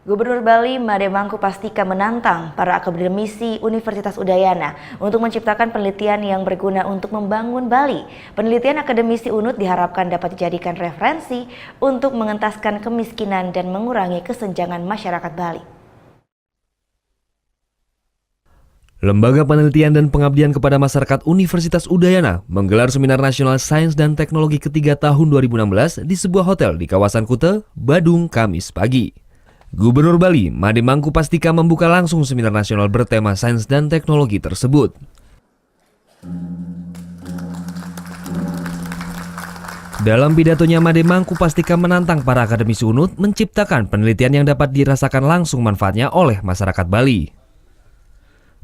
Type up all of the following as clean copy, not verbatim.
Gubernur Bali Made Mangkupastika menantang para akademisi Universitas Udayana untuk menciptakan penelitian yang berguna untuk membangun Bali. Penelitian akademisi UNUD diharapkan dapat dijadikan referensi untuk mengentaskan kemiskinan dan mengurangi kesenjangan masyarakat Bali. Lembaga Penelitian dan Pengabdian kepada Masyarakat Universitas Udayana menggelar Seminar Nasional Sains dan Teknologi ketiga tahun 2016 di sebuah hotel di kawasan Kuta, Badung, Kamis pagi. Gubernur Bali Made Mangkupastika membuka langsung seminar nasional bertema sains dan teknologi tersebut. Dalam pidatonya, Made Mangkupastika menantang para akademisi UNUD menciptakan penelitian yang dapat dirasakan langsung manfaatnya oleh masyarakat Bali.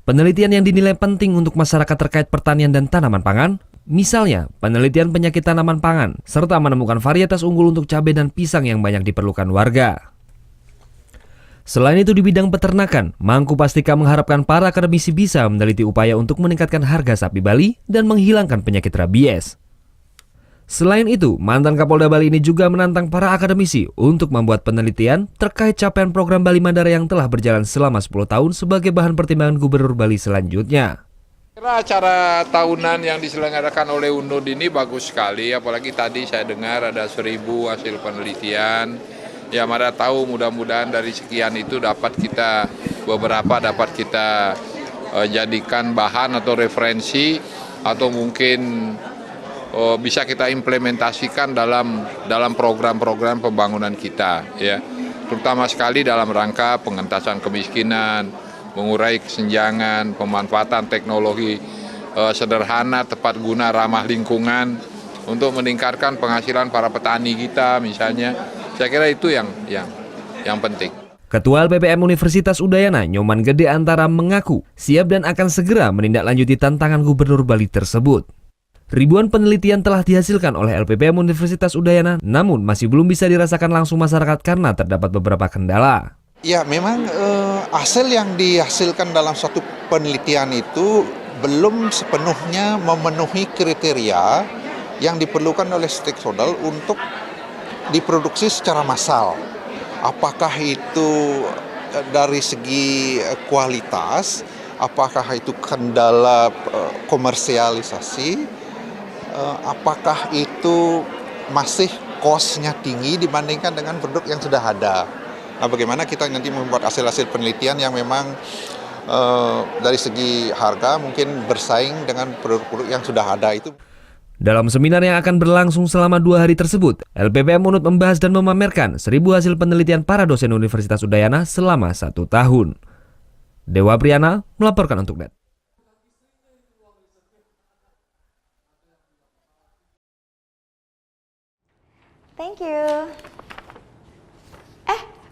Penelitian yang dinilai penting untuk masyarakat terkait pertanian dan tanaman pangan, misalnya penelitian penyakit tanaman pangan, serta menemukan varietas unggul untuk cabai dan pisang yang banyak diperlukan warga. Selain itu di bidang peternakan, Mangkupastika mengharapkan para akademisi bisa meneliti upaya untuk meningkatkan harga sapi Bali dan menghilangkan penyakit rabies. Selain itu, mantan Kapolda Bali ini juga menantang para akademisi untuk membuat penelitian terkait capaian program Bali Mandara yang telah berjalan selama 10 tahun sebagai bahan pertimbangan Gubernur Bali selanjutnya. Acara tahunan yang diselenggarakan oleh UNUD ini bagus sekali, apalagi tadi saya dengar ada 1000 hasil penelitian. Ya, mana tahu mudah-mudahan dari sekian itu beberapa dapat kita jadikan bahan atau referensi atau mungkin bisa kita implementasikan dalam program-program pembangunan kita, ya. Terutama sekali dalam rangka pengentasan kemiskinan, mengurai kesenjangan, pemanfaatan teknologi sederhana, tepat guna, ramah lingkungan untuk meningkatkan penghasilan para petani kita misalnya. Saya kira itu yang penting. Ketua LPPM Universitas Udayana, Nyoman Gede Antara mengaku siap dan akan segera menindaklanjuti tantangan Gubernur Bali tersebut. Ribuan penelitian telah dihasilkan oleh LPPM Universitas Udayana, namun masih belum bisa dirasakan langsung masyarakat karena terdapat beberapa kendala. Ya, memang hasil yang dihasilkan dalam suatu penelitian itu belum sepenuhnya memenuhi kriteria yang diperlukan oleh stakeholder untuk diproduksi secara massal. Apakah itu dari segi kualitas, apakah itu kendala komersialisasi, apakah itu masih cost-nya tinggi dibandingkan dengan produk yang sudah ada. Nah, bagaimana kita nanti membuat hasil-hasil penelitian yang memang dari segi harga mungkin bersaing dengan produk-produk yang sudah ada itu. Dalam seminar yang akan berlangsung selama 2 hari tersebut, LPPM UNUD membahas dan memamerkan 1000 hasil penelitian para dosen Universitas Udayana selama 1 tahun. Dewa Priana melaporkan untuk NET. Thank you.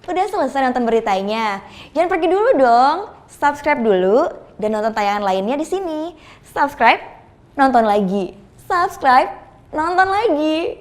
Udah selesai nonton beritanya? Jangan pergi dulu dong. Subscribe dulu dan nonton tayangan lainnya di sini. Subscribe, nonton lagi. Subscribe, nonton lagi.